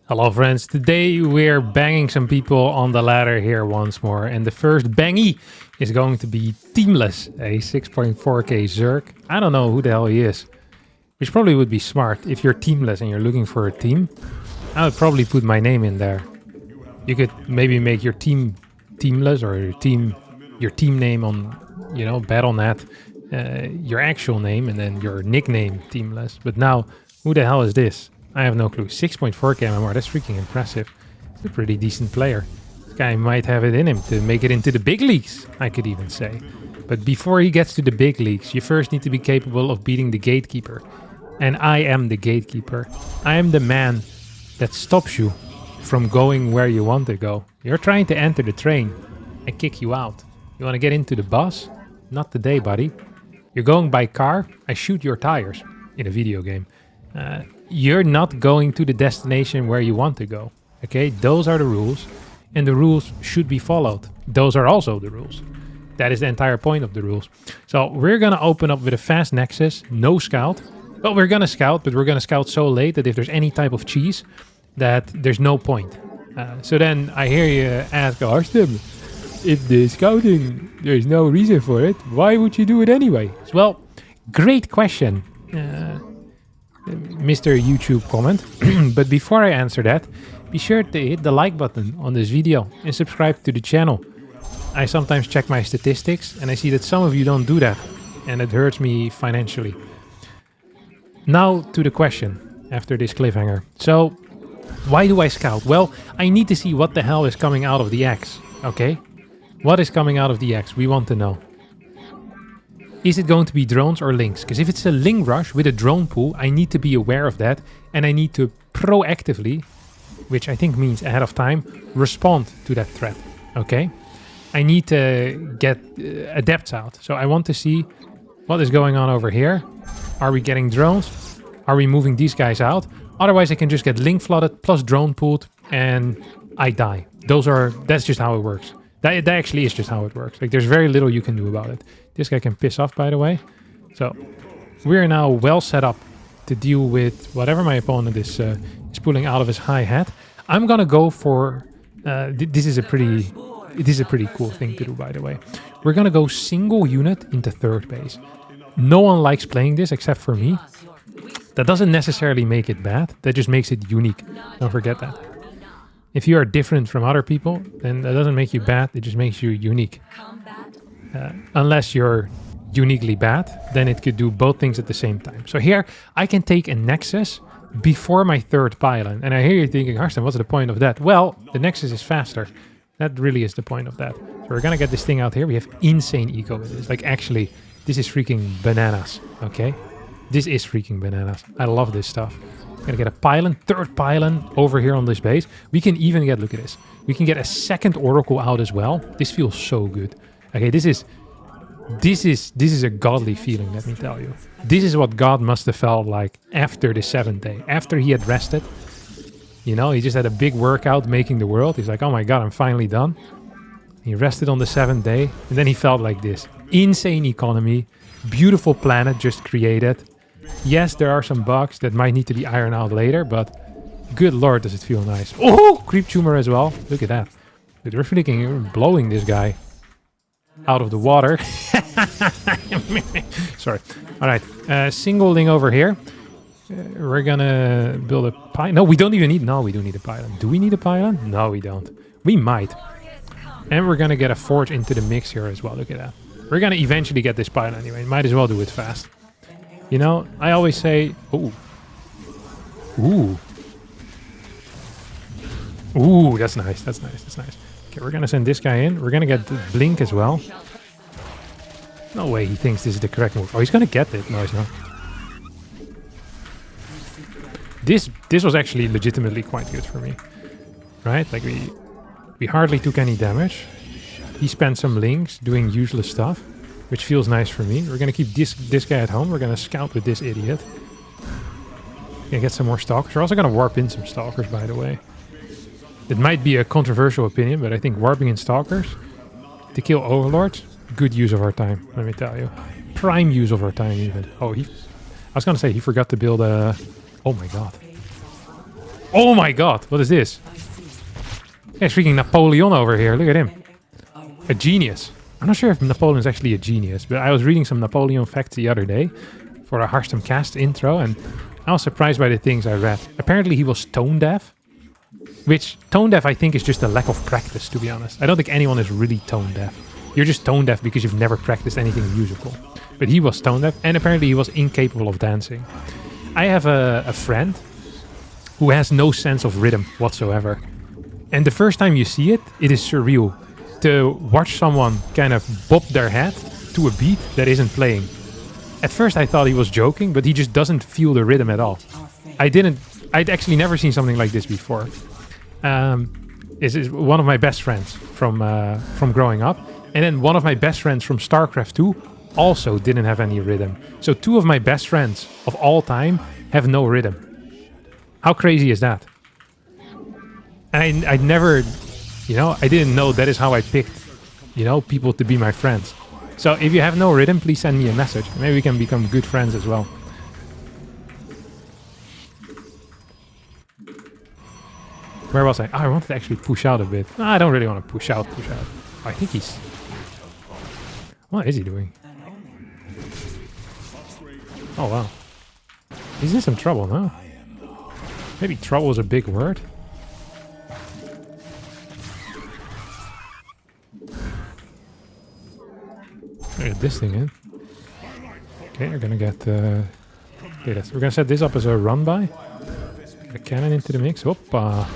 Hello friends, today we're banging some people on the ladder here once more, and the first bangy is going to be Teamless, a 6.4k Zerg. I don't know who the hell he is, which probably would be smart. If you're Teamless and you're looking for a team, I would probably put my name in there. You could maybe make your team Teamless or your team name on, you know, Battle.net, your actual name and then your nickname Teamless. But now, who the hell is this? I have no clue. 6.4k MMR, that's freaking impressive. He's a pretty decent player. This guy might have it in him to make it into the big leagues, I could even say. But before he gets to the big leagues, you first need to be capable of beating the gatekeeper. And I am the gatekeeper. I am the man that stops you from going where you want to go. You're trying to enter the train and kick you out. You want to get into the bus? Not today, buddy. You're going by car? I shoot your tires in a video game. You're not going to the destination where you want to go. Okay, those are the rules, and the rules should be followed. Those are also the rules. That is the entire point of the rules. So we're gonna open up with a fast nexus, no scout. Well, we're gonna scout, but we're gonna scout so late that if there's any type of cheese, that there's no point. So then I hear you ask, Harstem, if the scouting, there's no reason for it, why would you do it anyway? Well, great question. Mr. YouTube comment. But before I answer that, be sure to hit the like button on this video and subscribe to the channel. I sometimes check my statistics and I see that some of you don't do that, and it hurts me financially. Now to the question after this cliffhanger. So why do I scout? Well, I need to see what the hell is coming out of the X, okay? What is coming out of the X? We want to know. Is it going to be drones or links? Because if it's a link rush with a drone pool, I need to be aware of that, and I need to proactively, which I think means ahead of time, respond to that threat, okay? I need to get adepts out. So I want to see what is going on over here. Are we getting drones? Are we moving these guys out? Otherwise I can just get link flooded plus drone pooled and I die. That's just how it works. That actually is just how it works. Like, there's very little you can do about it. This guy can piss off, by the way. So we're now well set up to deal with whatever my opponent is pulling out of his high hat. I'm gonna go for this is a pretty cool thing to do, by the way. We're gonna go single unit into third base. No one likes playing this except for me. That doesn't necessarily make it bad. That just makes it unique. Don't forget that. If you are different from other people, then that doesn't make you bad, it just makes you unique. Unless you're uniquely bad, then it could do both things at the same time. So here, I can take a Nexus before my third pylon. And I hear you thinking, Harstem, what's the point of that? Well, the Nexus is faster. That really is the point of that. So we're gonna get this thing out here. We have insane eco with this. Like, actually, this is freaking bananas, okay? This is freaking bananas. I love this stuff. Gonna get a pylon, third pylon over here on this base. We can even get, look at this. We can get a second Oracle out as well. This feels so good. Okay, this is a godly feeling, let me tell you. This is what God must have felt like after the 7th day. After he had rested, you know, he just had a big workout making the world. He's like, oh my God, I'm finally done. He rested on the 7th day, and then he felt like this. Insane economy, beautiful planet just created. Yes, there are some bugs that might need to be ironed out later, but good lord, does it feel nice. Oh, creep tumor as well. Look at that. Dude, we're freaking blowing this guy out of the water. Sorry. All right, single link over here. We're gonna build a pylon. No, we don't even need. No, we do need a pylon. Do we need a pylon? No, we don't. We might. And we're gonna get a forge into the mix here as well. Look at that. We're gonna eventually get this pylon anyway. Might as well do it fast. You know, I always say, ooh. Ooh, that's nice, that's nice, that's nice. Okay, we're gonna send this guy in. We're gonna get the blink as well. No way he thinks this is the correct move. Oh, he's gonna get it. No, he's not. This was actually legitimately quite good for me. Right? Like, we hardly took any damage. He spent some links doing useless stuff, which feels nice for me. We're gonna keep this guy at home. We're gonna scout with this idiot. Gonna get some more stalkers. We're also gonna warp in some stalkers, by the way. It might be a controversial opinion, but I think warping in stalkers to kill overlords, good use of our time, let me tell you. Prime use of our time even. Oh, I was gonna say he forgot to build a... Oh my God. Oh my god, what is this? Yeah, freaking Napoleon over here. Look at him. A genius. I'm not sure if Napoleon's actually a genius, but I was reading some Napoleon facts the other day for a Harstem cast intro, and I was surprised by the things I read. Apparently he was tone deaf, which tone deaf I think is just a lack of practice, to be honest. I don't think anyone is really tone deaf. You're just tone deaf because you've never practiced anything musical. But he was tone deaf, and apparently he was incapable of dancing. I have a friend who has no sense of rhythm whatsoever. And the first time you see it, it is surreal to watch someone kind of bop their head to a beat that isn't playing. At first I thought he was joking, but he just doesn't feel the rhythm at all. I'd actually never seen something like this before. Is one of my best friends from growing up. And then one of my best friends from StarCraft 2 also didn't have any rhythm. So two of my best friends of all time have no rhythm. How crazy is that? And I never, I didn't know that is how I picked, people to be my friends. So if you have no rhythm, please send me a message. Maybe we can become good friends as well. Where was I? Oh, I wanted to actually push out a bit. No, I don't really want to push out. Oh, I think he's... What is he doing? Oh, wow. He's in some trouble, no? Maybe trouble is a big word. Get this thing in. Okay, we're gonna get... we're gonna set this up as a run-by. Get a cannon into the mix. Hoppa!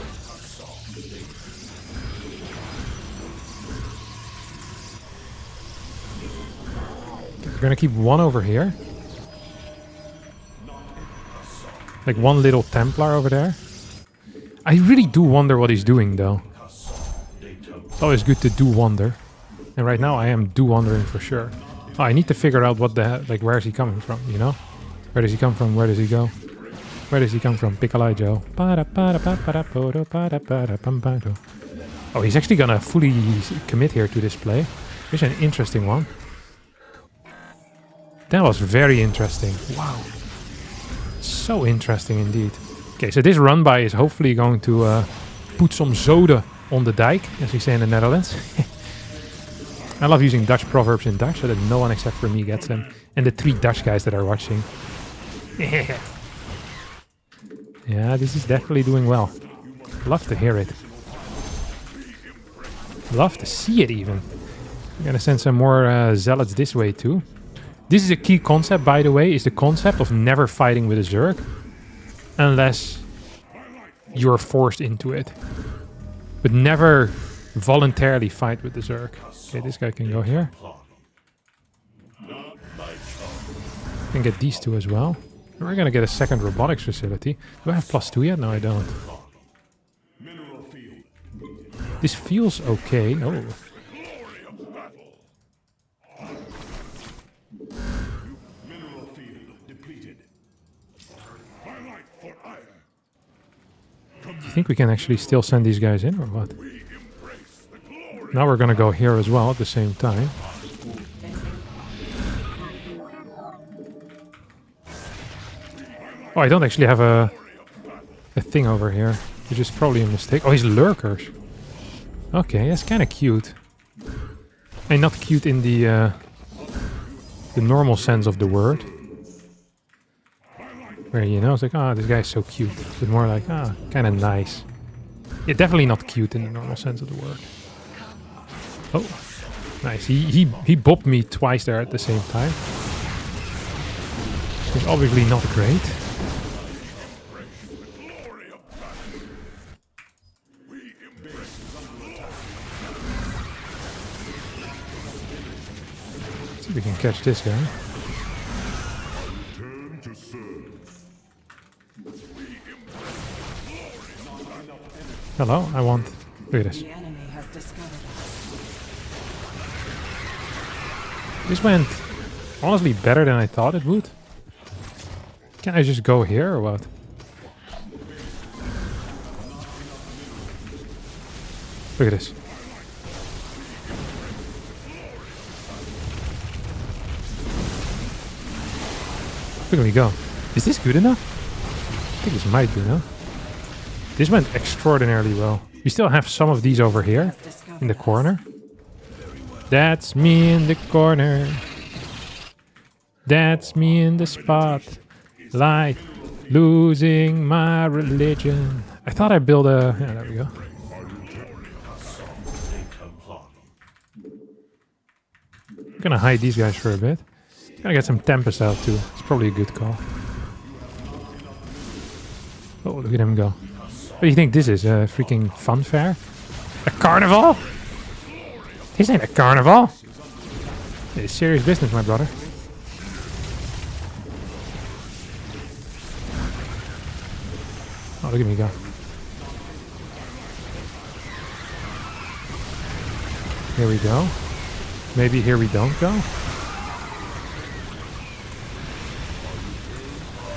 We're gonna keep one over here. Like one little Templar over there. I really do wonder what he's doing, though. It's always good to do wonder. And right now I am do wondering for sure. Oh, I need to figure out what the hell, like, where is he coming from, Where does he come from? Where does he go? Where does he come from? Piccolo. Oh, he's actually gonna fully commit here to this play. It's an interesting one. That was very interesting. Wow. So interesting indeed. Okay, so this run-by is hopefully going to put some zoden on the dike, as we say in the Netherlands. I love using Dutch proverbs in Dutch so that no one except for me gets them. And the 3 Dutch guys that are watching. Yeah, this is definitely doing well. Love to hear it. Love to see it even. I'm gonna send some more zealots this way too. This is a key concept, by the way, is the concept of never fighting with a Zerg. Unless you're forced into it. But never voluntarily fight with the Zerg. Okay, this guy can go here. Can get these two as well. And we're gonna get a second robotics facility. Do I have +2 yet? No, I don't. This feels okay. Oh. Do you think we can actually still send these guys in or what? Now we're gonna go here as well at the same time. Oh, I don't actually have a thing over here, which is probably a mistake. Oh, he's lurkers. Okay, that's kind of cute. And not cute in the normal sense of the word. Where, it's like, oh, this guy's so cute. But more like, kind of nice. Yeah, definitely not cute in the normal sense of the word. Oh, nice. He bopped me twice there at the same time. Which is obviously not great. See if we can catch this guy. Hello, I want... Look at this. This went honestly better than I thought it would. Can I just go here or what? Look at this. Look at me go. Is this good enough? I think this might be, no? This went extraordinarily well. We still have some of these over here in the corner. That's me in the corner. That's me in the spotlight. Losing my religion. I thought I built a... Yeah, there we go. I'm gonna hide these guys for a bit. Gonna get some Tempest out too. It's probably a good call. Oh, look at him go. What do you think this is? A freaking fun fair? A carnival? This ain't a carnival. It's serious business, my brother. Oh, look at me go. Here we go. Maybe here we don't go.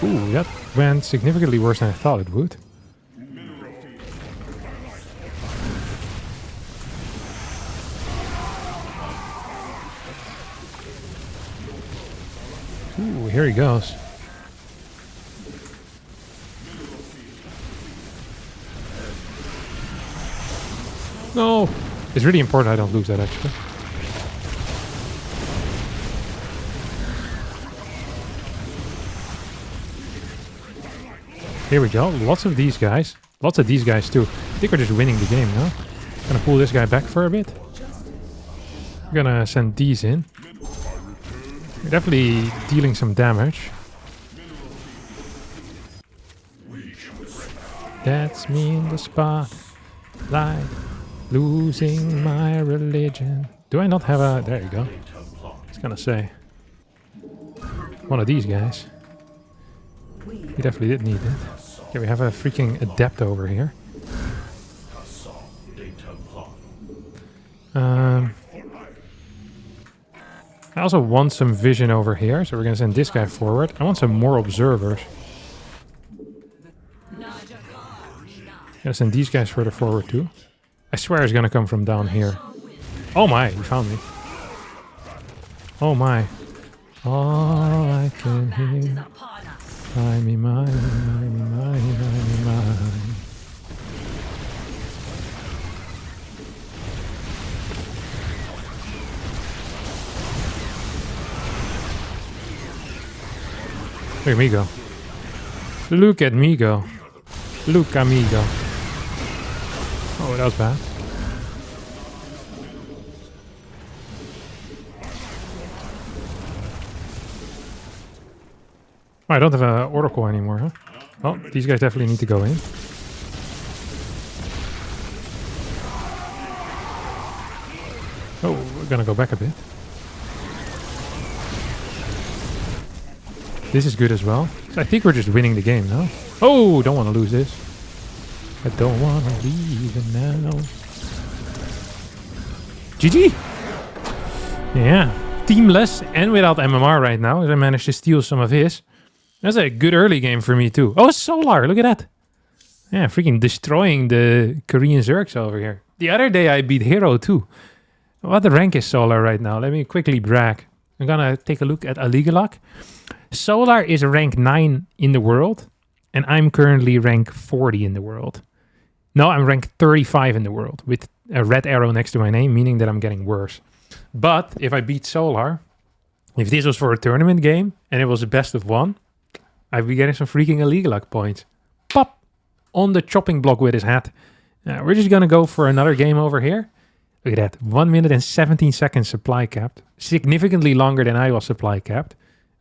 Ooh, that went significantly worse than I thought it would. Ooh, here he goes. No! It's really important I don't lose that, actually. Here we go. Lots of these guys. Lots of these guys, too. I think we're just winning the game, no? Gonna pull this guy back for a bit. We're gonna send these in. We're definitely dealing some damage. That's me in the spotlight. Losing my religion. Do I not have a... There you go. I was gonna say. One of these guys. We definitely did need it. Okay, we have a freaking adept over here. I also want some vision over here, so we're gonna send this guy forward. I want some more observers. Gonna send these guys further forward too. I swear it's gonna come from down here. Oh my, you found me. Oh my. All I can hear. Mine, mine, mine, mine. Look at me go. Look at me go. Look at me go. Oh, that was bad. Oh, I don't have an Oracle anymore, huh? Oh, these guys definitely need to go in. Oh, we're gonna go back a bit. This is good as well. So I think we're just winning the game now. Oh, don't want to lose this. I don't want to leave it now. GG! Yeah, teamless and without MMR right now, as I managed to steal some of his. That's a good early game for me too. Oh, Solar, look at that. Yeah, freaking destroying the Korean Zergs over here. The other day I beat Hero too. What the rank is Solar right now? Let me quickly brag. I'm gonna take a look at Aligalak. Solar is rank 9 in the world, and I'm currently rank 40 in the world. No, I'm rank 35 in the world, with a red arrow next to my name, meaning that I'm getting worse. But if I beat Solar, if this was for a tournament game, and it was a best of 1, I'd be getting some freaking Aligalak points. Pop! On the chopping block with his hat. We're just gonna go for another game over here. Look at that, 1 minute and 17 seconds supply capped. Significantly longer than I was supply capped.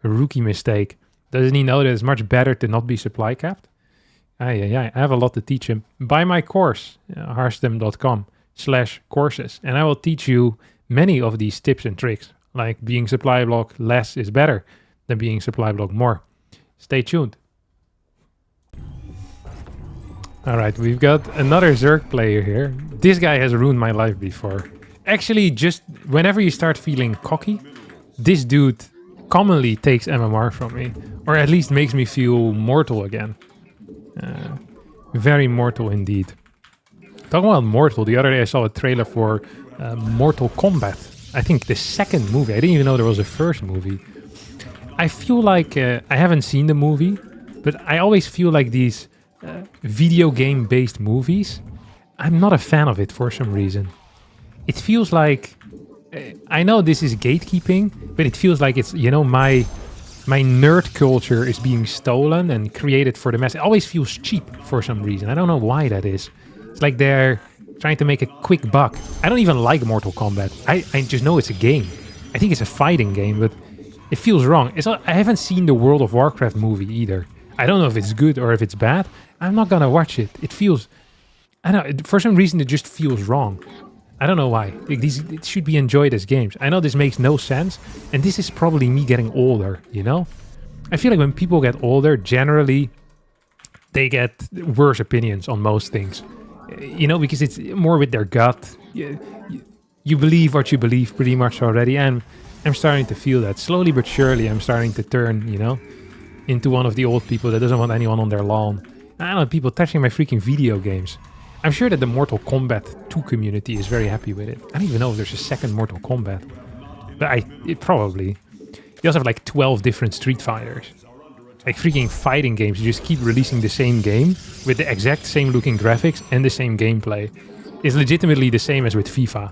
A rookie mistake. Doesn't he know that it's much better to not be supply capped? I have a lot to teach him. Buy my course, harstem.com/courses, and I will teach you many of these tips and tricks, like being supply block less is better than being supply block more. Stay tuned. Alright, we've got another Zerg player here. This guy has ruined my life before. Actually, just whenever you start feeling cocky, this dude commonly takes MMR from me, or at least makes me feel mortal again. Very mortal indeed. Talking about mortal, the other day I saw a trailer for Mortal Kombat. I think the second movie. I didn't even know there was a first movie. I feel like I haven't seen the movie, but I always feel like these video game based movies, I'm not a fan of it for some reason. It feels like, I know this is gatekeeping, but it feels like it's, you know, my nerd culture is being stolen and created for the mass. It always feels cheap for some reason. I don't know why that is. It's like they're trying to make a quick buck. I don't even like Mortal Kombat. I just know it's a game. I think it's a fighting game, but it feels wrong. I haven't seen the World of Warcraft movie either. I don't know if it's good or if it's bad. I'm not gonna watch it. It feels, I don't know, for some reason it just feels wrong. I don't know why. Like it should be enjoyed as games. I know this makes no sense, and this is probably me getting older, you know? I feel like when people get older, generally, they get worse opinions on most things. You know, because it's more with their gut. You believe what you believe pretty much already, and I'm starting to feel that. Slowly but surely, I'm starting to turn, you know, into one of the old people that doesn't want anyone on their lawn. I don't know, people touching my freaking video games. I'm sure that the Mortal Kombat 2 community is very happy with it. I don't even know if there's a second Mortal Kombat. But it probably. You also have like 12 different Street Fighters. Like freaking fighting games. You just keep releasing the same game with the exact same looking graphics and the same gameplay. It's legitimately the same as with FIFA.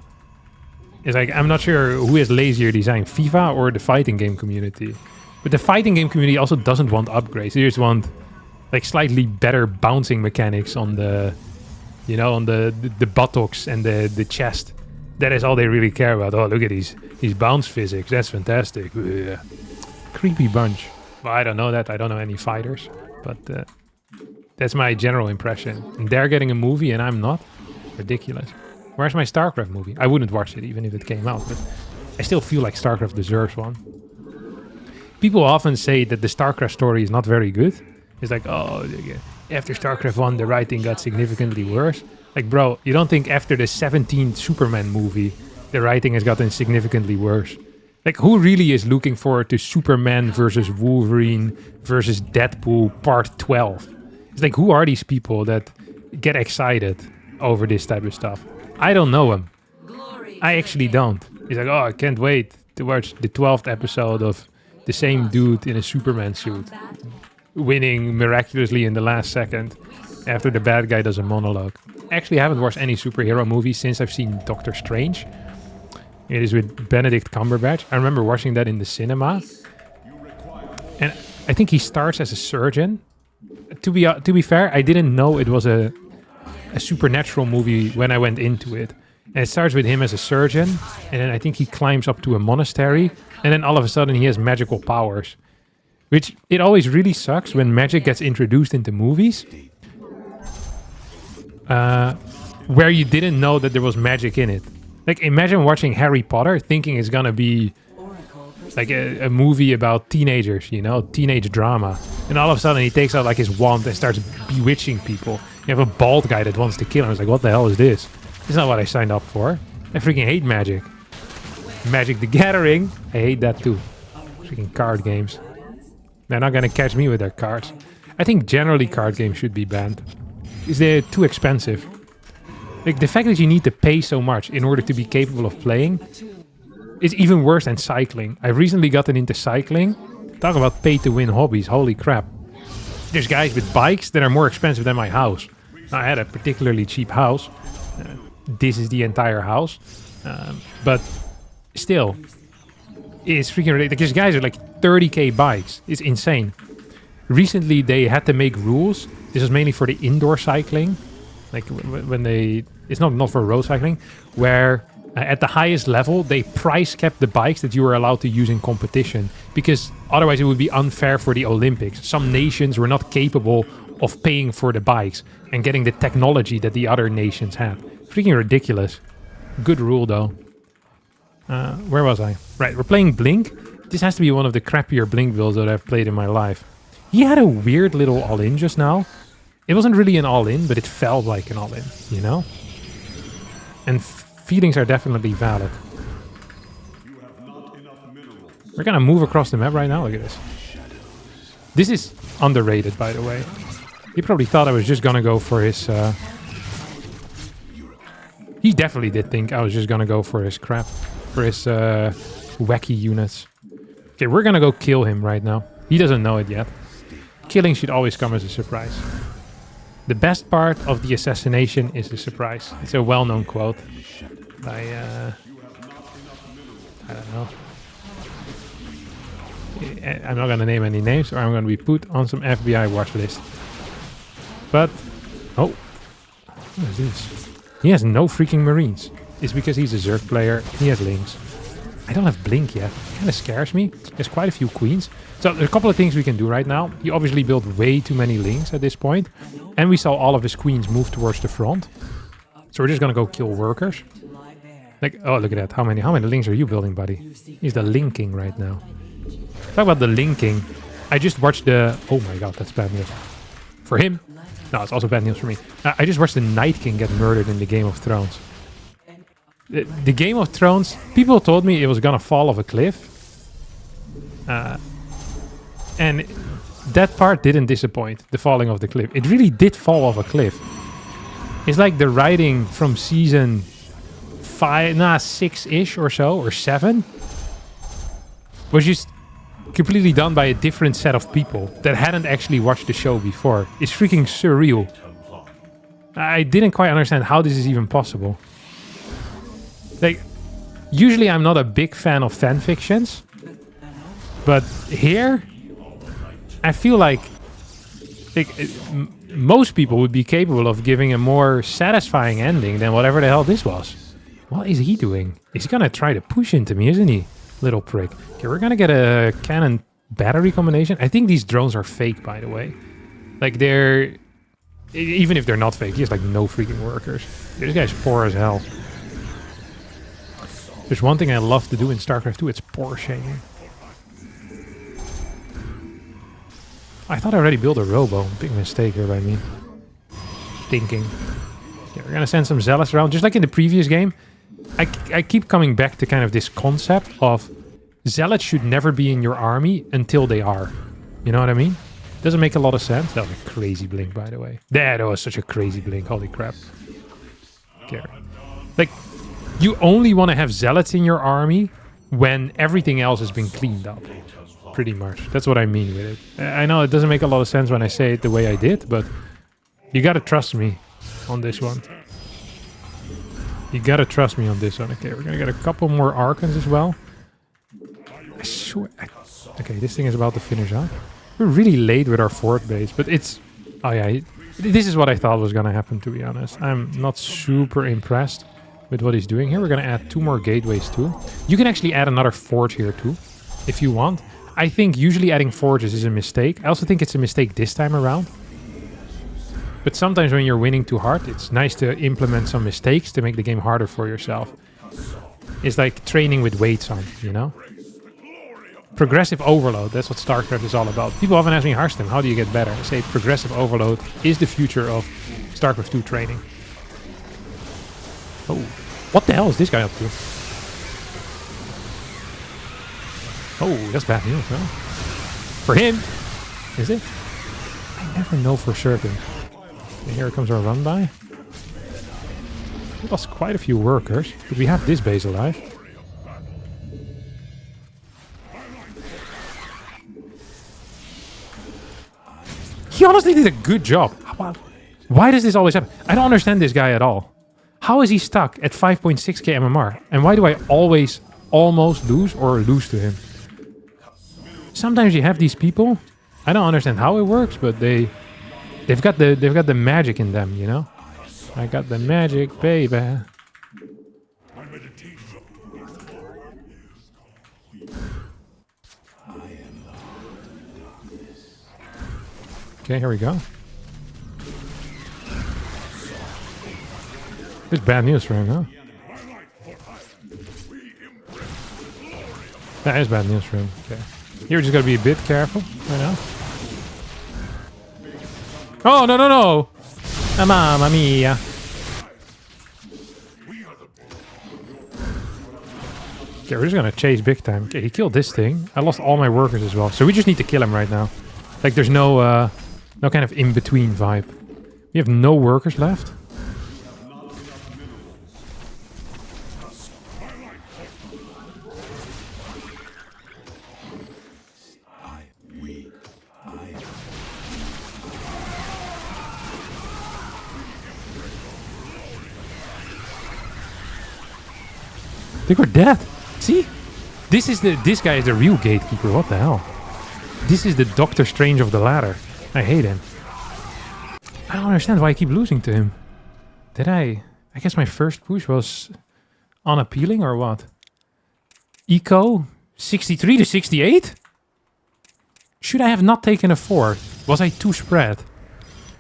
It's like, I'm not sure who has lazier design, FIFA or the fighting game community. But the fighting game community also doesn't want upgrades. They just want like slightly better bouncing mechanics on the, you know, on the buttocks and the chest. That is all they really care about. Oh, look at these bounce physics. That's fantastic. Ugh. Creepy bunch. Well, I don't know that. I don't know any fighters. But that's my general impression. And they're getting a movie and I'm not. Ridiculous. Where's my StarCraft movie? I wouldn't watch it even if it came out. But I still feel like StarCraft deserves one. People often say that the StarCraft story is not very good. It's like, oh, after StarCraft 1, the writing got significantly worse. Like, bro, you don't think after the 17th Superman movie, the writing has gotten significantly worse? Like, who really is looking forward to Superman versus Wolverine versus Deadpool Part 12? It's like, who are these people that get excited over this type of stuff? I don't know them. I actually don't. It's like, oh, I can't wait to watch the 12th episode of the same dude in a Superman suit winning miraculously in the last second after the bad guy does a monologue. Actually, I haven't watched any superhero movie since I've seen Doctor Strange. It is with Benedict Cumberbatch. I remember watching that in the cinema. And I think he starts as a surgeon. To be fair, I didn't know it was a supernatural movie when I went into it. And it starts with him as a surgeon. And then I think he climbs up to a monastery. And then all of a sudden he has magical powers. Which, it always really sucks when magic gets introduced into movies. Where you didn't know that there was magic in it. Like, imagine watching Harry Potter thinking it's gonna be like a movie about teenagers, you know, teenage drama. And all of a sudden he takes out like his wand and starts bewitching people. You have a bald guy that wants to kill him. It's like, what the hell is this? It's not what I signed up for. I freaking hate magic. Magic the Gathering, I hate that too. Freaking card games. They're not gonna catch me with their cards. I think generally card games should be banned. Because they're too expensive. Like, the fact that you need to pay so much in order to be capable of playing is even worse than cycling. I've recently gotten into cycling. Talk about pay-to-win hobbies. Holy crap. There's guys with bikes that are more expensive than my house. Now, I had a particularly cheap house. This is the entire house. But still, it's freaking ridiculous. There's guys with like 30k bikes. It's insane. Recently, they had to make rules. This was mainly for the indoor cycling. Like when it's not for road cycling, where at the highest level, they price kept the bikes that you were allowed to use in competition, because otherwise it would be unfair for the Olympics. Some nations were not capable of paying for the bikes and getting the technology that the other nations had. Freaking ridiculous. Good rule though. Where was I? Right, we're playing Blink. This has to be one of the crappier Blink builds that I've played in my life. He had a weird little all-in just now. It wasn't really an all-in, but it felt like an all-in, you know? And feelings are definitely valid. We're gonna move across the map right now. Look at this. This is underrated, by the way. He probably thought I was just gonna go for his... He definitely did think I was just gonna go for his crap. For his wacky units. Okay, we're gonna go kill him right now. He doesn't know it yet. Killing should always come as a surprise. The best part of the assassination is the surprise. It's a well-known quote by, I don't know. I'm not going to name any names or I'm going to be put on some FBI watch list. But, oh, what is this? He has no freaking Marines. It's because he's a Zerg player. He has Lings. I don't have Blink yet. It kind of scares me. There's quite a few Queens. So there's a couple of things we can do right now. He obviously built way too many Lings at this point. And we saw all of his Queens move towards the front. So we're just going to go kill workers. Like, oh, look at that. How many Lings are you building, buddy? He's the Link King right now. Talk about the Link King. I just watched the... Oh my god, that's bad news. For him. No, it's also bad news for me. I just watched the Night King get murdered in the Game of Thrones. The Game of Thrones, people told me it was gonna fall off a cliff. And that part didn't disappoint, the falling off the cliff. It really did fall off a cliff. It's like the writing from season 6-ish or so, or 7, was just completely done by a different set of people that hadn't actually watched the show before. It's freaking surreal. I didn't quite understand how this is even possible. Like, usually I'm not a big fan of fan fictions, but here I feel like most people would be capable of giving a more satisfying ending than whatever the hell this was. What is he doing? He's gonna try to push into me, isn't he? Little prick. Okay, we're gonna get a cannon battery combination. I think these drones are fake, by the way. Like, they're... Even if they're not fake, he has like no freaking workers. This guy's poor as hell. There's one thing I love to do in StarCraft 2, it's poor shaming. I thought I already built a robo. Big mistake here by me. Thinking. Okay, we're gonna send some zealots around. Just like in the previous game, I keep coming back to kind of this concept of zealots should never be in your army until they are. You know what I mean? Doesn't make a lot of sense. That was a crazy blink, by the way. That was such a crazy blink. Holy crap. Okay. Like, you only want to have zealots in your army when everything else has been cleaned up. Pretty much. That's what I mean with it. I know it doesn't make a lot of sense when I say it the way I did, but you gotta trust me on this one. You gotta trust me on this one. Okay, we're gonna get a couple more Archons as well. I swear... Okay, this thing is about to finish up. We're really late with our fort base, but it's... Oh yeah, this is what I thought was gonna happen, to be honest. I'm not super impressed with what he's doing here. We're gonna add 2 more gateways too. You can actually add another forge here too, if you want. I think usually adding forges is a mistake. I also think it's a mistake this time around. But sometimes when you're winning too hard, it's nice to implement some mistakes to make the game harder for yourself. It's like training with weights on, you know? Progressive overload, that's what StarCraft is all about. People often ask me, Harstem, how do you get better? I say progressive overload is the future of StarCraft 2 training. Oh, what the hell is this guy up to? Oh, that's bad news, huh? For him, is it? I never know for certain. And here comes our run by. We lost quite a few workers, but we have this base alive. He honestly did a good job. Why does this always happen? I don't understand this guy at all. How is he stuck at 5.6k MMR? And why do I always almost lose or lose to him? Sometimes you have these people. I don't understand how it works, but they've got the magic in them, you know? I got the magic, baby. Okay, here we go. This is bad news for him, huh? That is bad news for him. Okay. Here we just gotta be a bit careful right now. Oh, no, no, no! Mamma mia. Okay, we're just gonna chase big time. Okay, he killed this thing. I lost all my workers as well. So we just need to kill him right now. Like, there's no kind of in-between vibe. We have no workers left. Look at that. See? This guy is the real gatekeeper. What the hell? This is the Doctor Strange of the ladder. I hate him. I don't understand why I keep losing to him. Did I guess my first push was unappealing or what? Eco 63 to 68? Should I have not taken a 4? Was I too spread?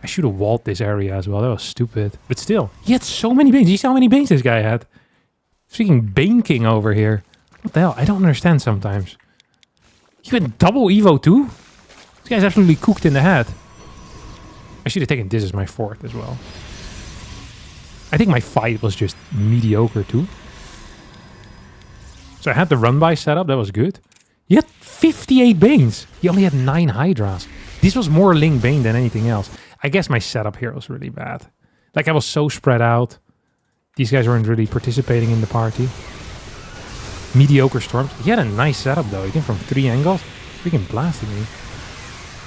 I should have walled this area as well. That was stupid. But still, he had so many banes. You see how many banes this guy had? Freaking Bane King over here. What the hell? I don't understand sometimes. He went double Evo too? This guy's absolutely cooked in the head. I should have taken this as my 4th as well. I think my fight was just mediocre too. So I had the run-by setup. That was good. He had 58 Banes. He only had 9 Hydras. This was more Ling Bane than anything else. I guess my setup here was really bad. Like, I was so spread out. These guys weren't really participating in the party. Mediocre storms. He had a nice setup, though. He came from 3 angles. Freaking blasted me.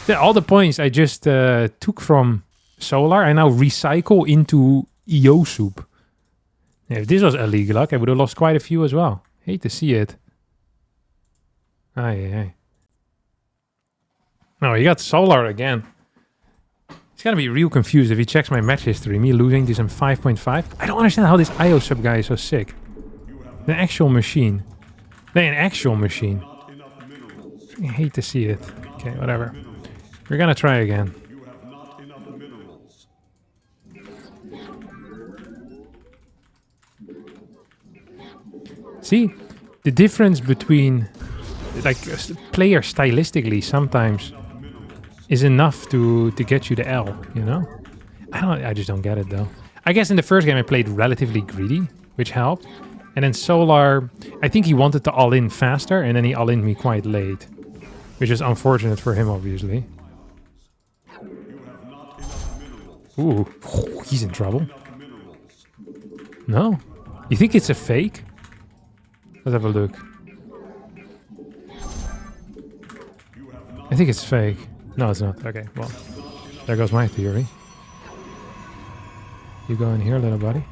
Yeah, all the points I just took from Solar, I now recycle into EO soup. Yeah, if this was illegal luck, I would have lost quite a few as well. Hate to see it. Aye. No, he got Solar again. He's gonna be real confused if he checks my match history. Me losing to some 5.5. I don't understand how this IO sub guy is so sick. An actual machine. An actual machine. I hate to see it. Okay, whatever. We're gonna try again. See, the difference between like player stylistically sometimes is enough to get you the L, you know? I just don't get it though. I guess in the first game I played relatively greedy, which helped. And then Solar, I think he wanted to all-in faster, and then he all-in me quite late. Which is unfortunate for him, obviously. Ooh, he's in trouble. No? You think it's a fake? Let's have a look. I think it's fake. No, it's not. Okay, well, there goes my theory. You go in here, little buddy.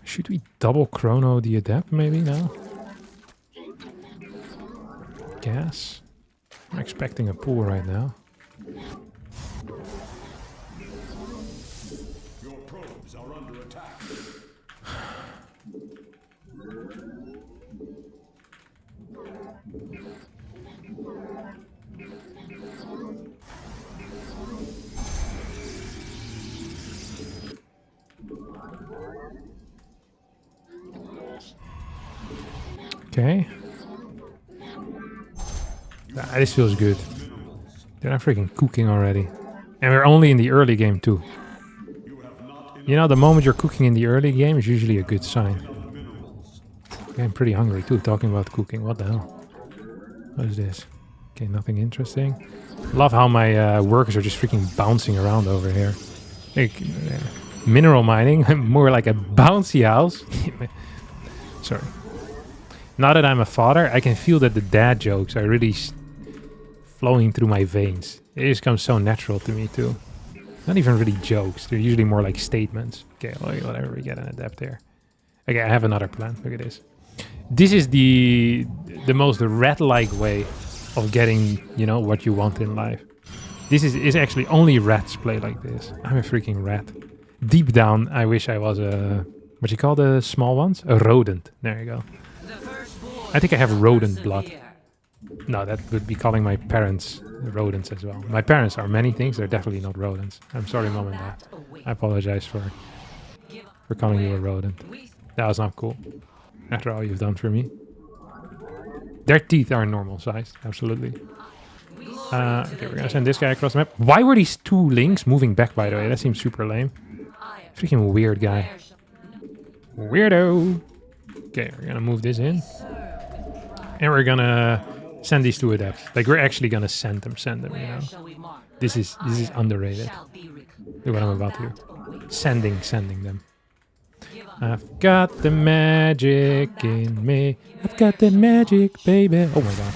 Should we double chrono the adept, maybe? No? Gas? I'm expecting a pool right now. Your probes are under attack. Okay. This feels good. They're not freaking cooking already. And we're only in the early game too. You know, the moment you're cooking in the early game is usually a good sign. Okay, I'm pretty hungry too, talking about cooking. What the hell? What is this? Okay, nothing interesting. Love how my workers are just freaking bouncing around over here. Like, mineral mining, more like a bouncy house. Sorry. Now that I'm a father, I can feel that the dad jokes are really flowing through my veins. It just comes so natural to me too. Not even really jokes. They're usually more like statements. Okay, well, whatever, we get an adept there. Okay, I have another plan. Look at this. This is the most rat-like way of getting, you know, what you want in life. This is actually only rats play like this. I'm a freaking rat. Deep down, I wish I was a... What you call the small ones? A rodent. There you go. I think I have rodent blood. No, that would be calling my parents rodents as well. My parents are many things. They're definitely not rodents. I'm sorry, Mom and Dad. I apologize for calling you a rodent. That was not cool. After all you've done for me. Their teeth are normal sized. Absolutely. Okay, we're gonna send this guy across the map. Why were these 2 links moving back, by the way? That seems super lame. Freaking weird guy. Weirdo. Okay, we're gonna move this in. And we're gonna send these 2 adepts. Like, we're actually gonna send them, you know. This is underrated. Look what I'm about to do. Sending them. I've got the magic in me. I've got the magic, baby. Oh my god.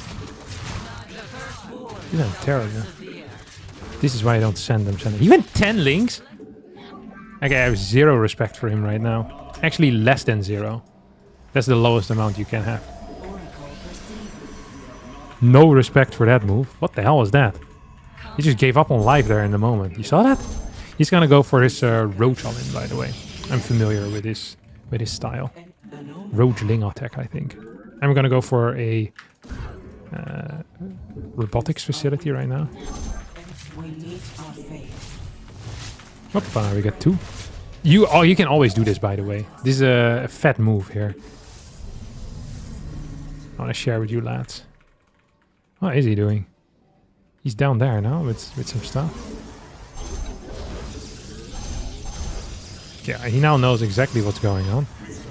These are terrible. This is why I don't send them. He went 10 links? Okay, I have 0 respect for him right now. Actually, less than 0. That's the lowest amount you can have. No respect for that move. What the hell was that? He just gave up on life there in the moment. You saw that? He's gonna go for his Roach all-in, by the way. I'm familiar with his style. Roachling attack, I think. I'm gonna go for a robotics facility right now. Opa, we got 2. You can always do this, by the way. This is a fat move here. I want to share with you lads. What is he doing? He's down there now with some stuff. Yeah, he now knows exactly what's going on.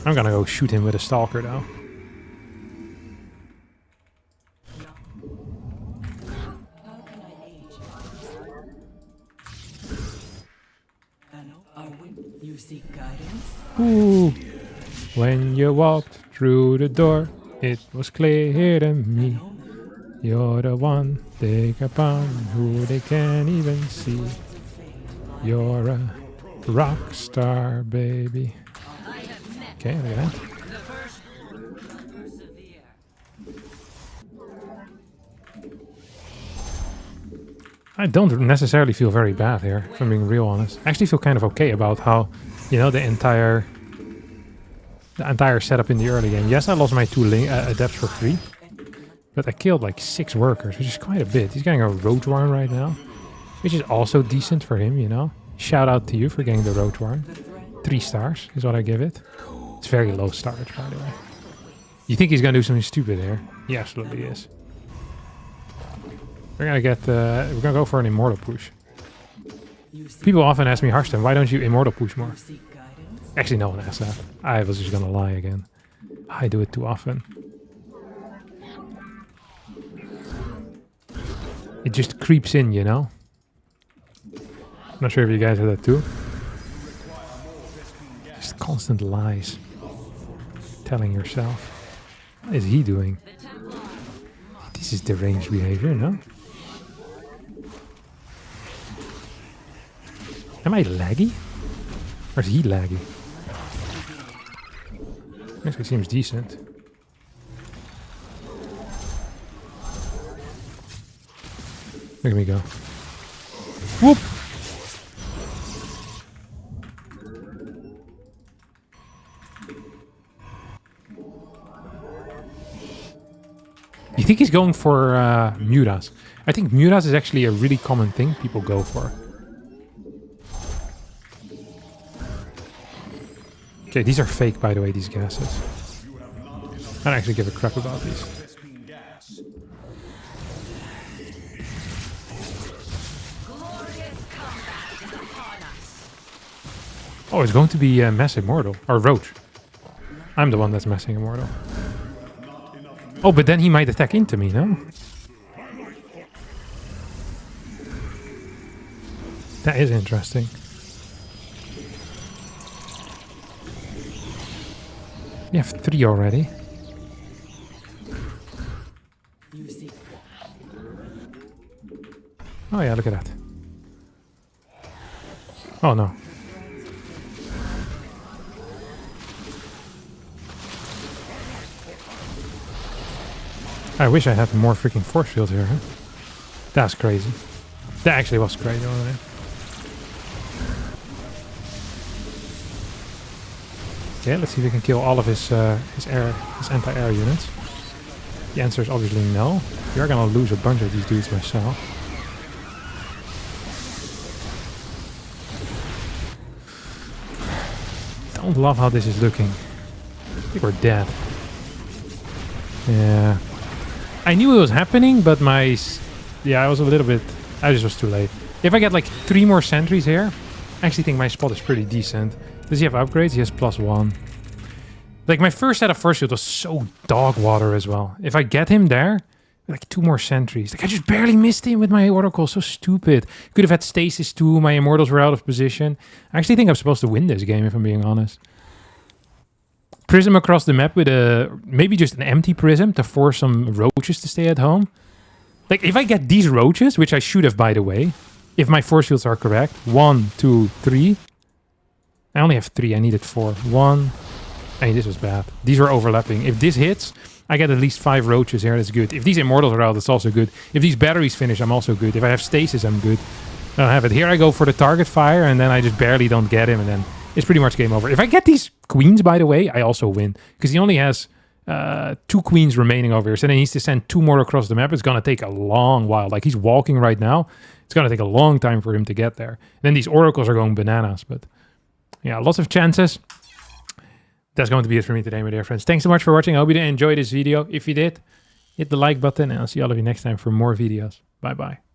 I'm gonna go shoot him with a stalker though. Ooh. When you walked through the door, it was clear to me. You're the one they upon who they can't even see. You're a rock star, baby. Okay, look at that. I don't necessarily feel very bad here, if I'm being real honest. I actually feel kind of okay about how, you know, the entire setup in the early game. Yes, I lost my 2 adepts for free, but I killed like 6 workers, which is quite a bit. He's getting a Roach Warren right now, which is also decent for him, you know. Shout out to you for getting the Roach Warren. 3 stars is what I give it. It's very low starage, by the way. You think he's gonna do something stupid here? He absolutely is. We're gonna go for an immortal push. People often ask me, Harstem, why don't you immortal push more? Actually, no one asked that. I was just gonna lie again. I do it too often. It just creeps in, you know? I'm not sure if you guys have that too. Just constant lies. Telling yourself. What is he doing? This is deranged behavior, no? Am I laggy? Or is he laggy? Actually seems decent. Look at me go. Whoop! You think he's going for Mutas? I think Mutas is actually a really common thing people go for. Okay, these are fake, by the way, these gases. I don't actually give a crap about these. Oh, it's going to be Mass Immortal. Or Roach. I'm the one that's messing Immortal. Oh, but then he might attack into me, no? That is interesting. We have 3 already. Oh yeah, look at that. Oh no. I wish I had more freaking force field here, huh? That's crazy. That actually was crazy, wasn't it? Okay, let's see if we can kill all of his anti-air units. The answer is obviously no. We are gonna lose a bunch of these dudes myself. Don't love how this is looking. I think we're dead. Yeah. I knew it was happening, but I was a little bit... I just was too late. If I get like 3 more sentries here, I actually think my spot is pretty decent. Does he have upgrades? He has +1. Like, my first set of force field was so dog water as well. If I get him there, like 2 more sentries. Like, I just barely missed him with my Oracle. So stupid. Could have had stasis too. My immortals were out of position. I actually think I'm supposed to win this game, if I'm being honest. Prism across the map with maybe just an empty prism to force some roaches to stay at home. Like, if I get these roaches, which I should have, by the way, if my force fields are correct. 1, 2, 3. I only have 3. I needed 4. 1, Hey, this was bad. These were overlapping. If this hits, I get at least 5 roaches here. That's good. If these immortals are out, that's also good. If these batteries finish, I'm also good. If I have stasis, I'm good. I don't have it. Here I go for the target fire, and then I just barely don't get him, and then it's pretty much game over. If I get these queens, by the way, I also win. Because he only has 2 queens remaining over here. So then he needs to send 2 more across the map. It's going to take a long while. Like, he's walking right now. It's going to take a long time for him to get there. And then these oracles are going bananas. But yeah, lots of chances. That's going to be it for me today, my dear friends. Thanks so much for watching. I hope you did enjoy this video. If you did, hit the like button, and I'll see all of you next time for more videos. Bye-bye.